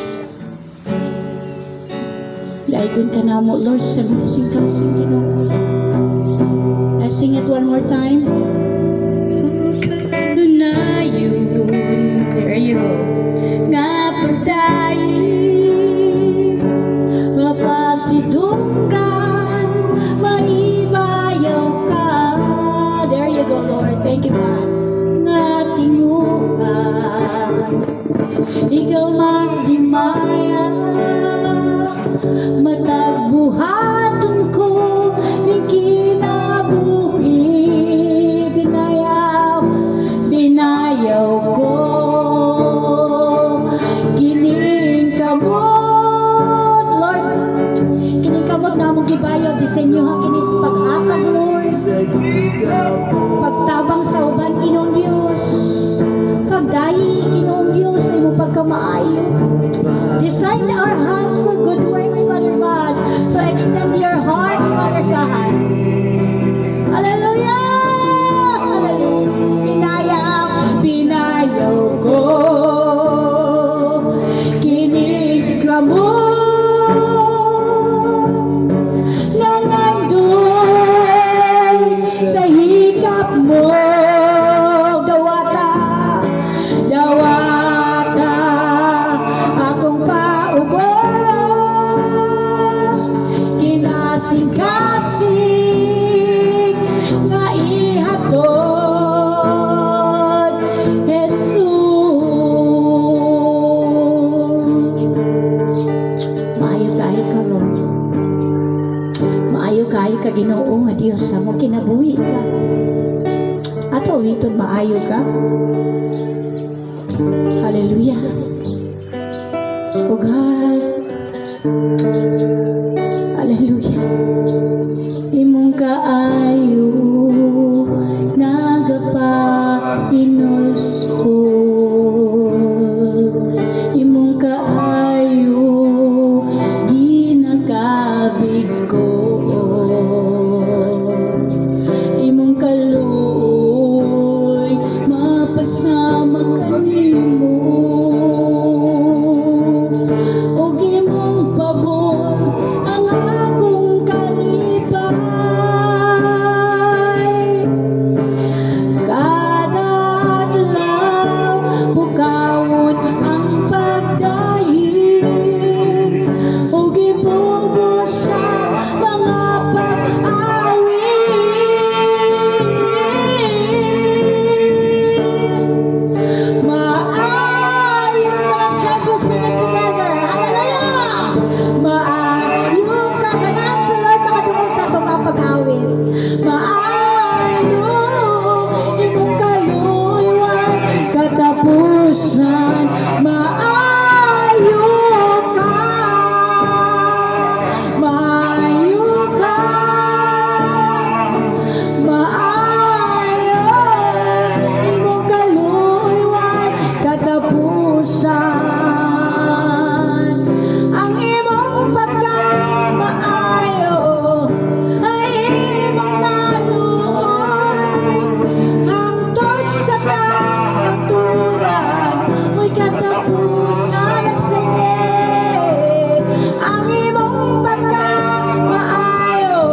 Daigon ka na mo, Lord, sa mga singkang-sing Ginoo. Let's sing it one more time. Sa makanunayon, there maayo nga pagdaig mapasidunggan maibayaw ka. There you go, Lord. Thank you, God. Nga tinguhan ikaw magdimaya matagbuhaton ko ng kinabuhi binayaw ko kining kamot Lord kining kamot na mong gibayaw disenyo ha kinis paghatag Lord pagtabang sa uban Ginoong Dios pagdayi Ginoong Dios sa imong pagkamaayo. Design our hands for good works, Father God, to extend your heart, Father God. Hallelujah! Hallelujah! Binayaw ko kinig ka mo nangandun sa hikap mo dawata akong paubos kinasing-kasing nga ihatod Jesus. Maayo kayo ka Lord, maayo kayo ka Ginoo nga Dios sa mo kinabuhi ka ato iton maayo ka. Hallelujah. Oh God. Hallelujah. Imong kaayo nagapatinulsol. Imong kaayo ginagabig ko. Imong kaloy mapasama kanimo. Og imong pabor ang akong kalipay. Kada adlaw bukawon ang pagdayon. Og imong busa mga pag-awit. Maayo ka, Jesus, sing it together. Hallelujah! Maayo ka, kanan sa Lord, makatulong sa itong mapag-awit. Maayo, imong kaluluwan, katapusan. Maayo ka, maayo ka, maayo, imong kaluluwan, katapusan. Ang imong pagkamaayo ay imong kaluoy. Hangtod sa katuran, mo'y katapusan na sige. Ang imong pagkamaayo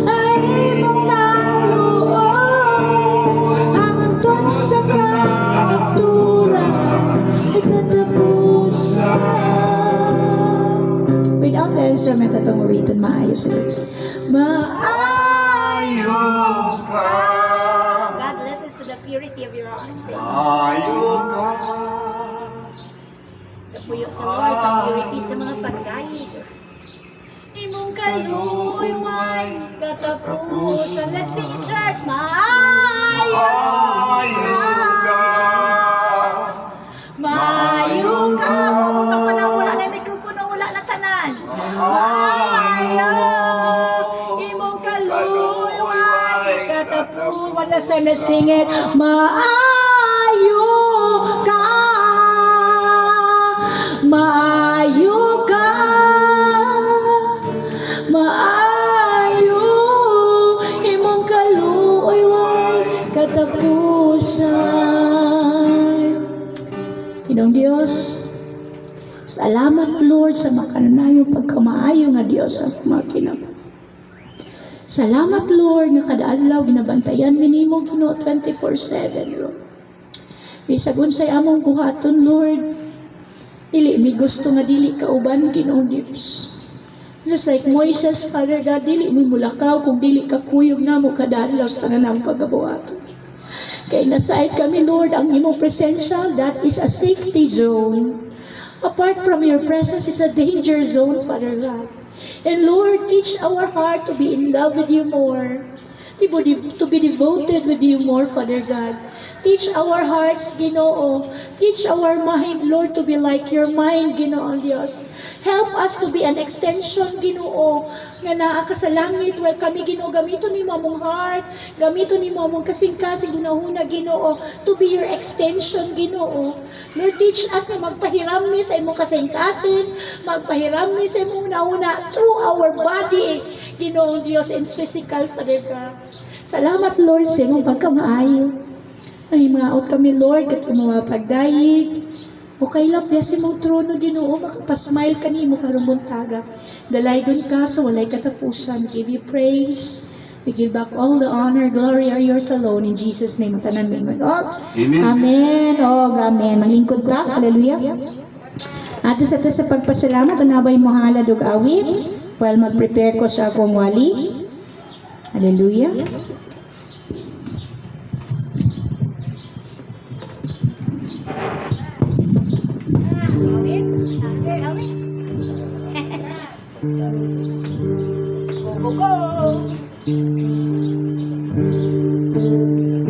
ay imong kaluoy. Hangtod sa katuran, mo'y katapusan. Without the instrument at ang uritan, maayo sa maayo ka. God bless us to the purity of your heart. Napuyo sa Lord sa purity sa mga pagdaig. Imong kaluoy katapusan. Let's sing it, church. Maayo ka. Maayo ka. Mamutang pa na wala na yung mikropono, wala na tanan. Maayo. Imong kaluoy katapusan. Let's time to sing it. Maayo ka. Maayo ka. Maayo. Imong kaluoy katapusan. Ginoong Dios, salamat Lord sa makananayong pagkamaayo nga Dios sa mga kinabang. Salamat Lord nga kada adlaw ginabantayan minimo Ginoo 24/7 Lord. Bisag unsay among buhaton, Lord. Dili mi gusto nga dili ka uban, Ginoong Dios. Just like Moises, Father God, dili mi mulakaw kung dili ka kuyog namo kadalaw sa tanan pagabuhaton. Kay nasayod kami, Lord, ang imong presensya, that is a safety zone. Apart from your presence is a danger zone, Father God. And Lord, teach our heart to be in love with you more. To be devoted with you more, Father God. Teach our hearts, Ginoo. Teach our mind, Lord, to be like your mind, Ginoo Dios. Help us to be an extension, Ginoo, nga naa ka sa langit. Well, kami, Ginoo, gamito ni mo among heart, gamito ni mo among kasing-kasing, ginahuna, Ginoo, to be your extension, Ginoo. Lord, teach us na magpahiram mi sa imong kasing-kasing, magpahiram mi sa imong una through our body, Ginoo Dios, in physical, Father God. Salamat, Lord, sa imong pagkamaayo. Ay, mga kami, Lord, kat mga pagdayig. O kay lap, sa imong trono, Ginoo, makapasmile ka ni mo karumpuntaga. Dalaygon ka sa walay katapusan. Give you praise. We give back all the honor, glory are yours alone. In Jesus' name, tanan mo. Amen. Amen. O, amen. Maglingkod ka. Hallelujah. Ato sa pagpasalamat, anabay mo halad og awit while mag-prepare ko sa akong wali. Hallelujah. Go, go, go.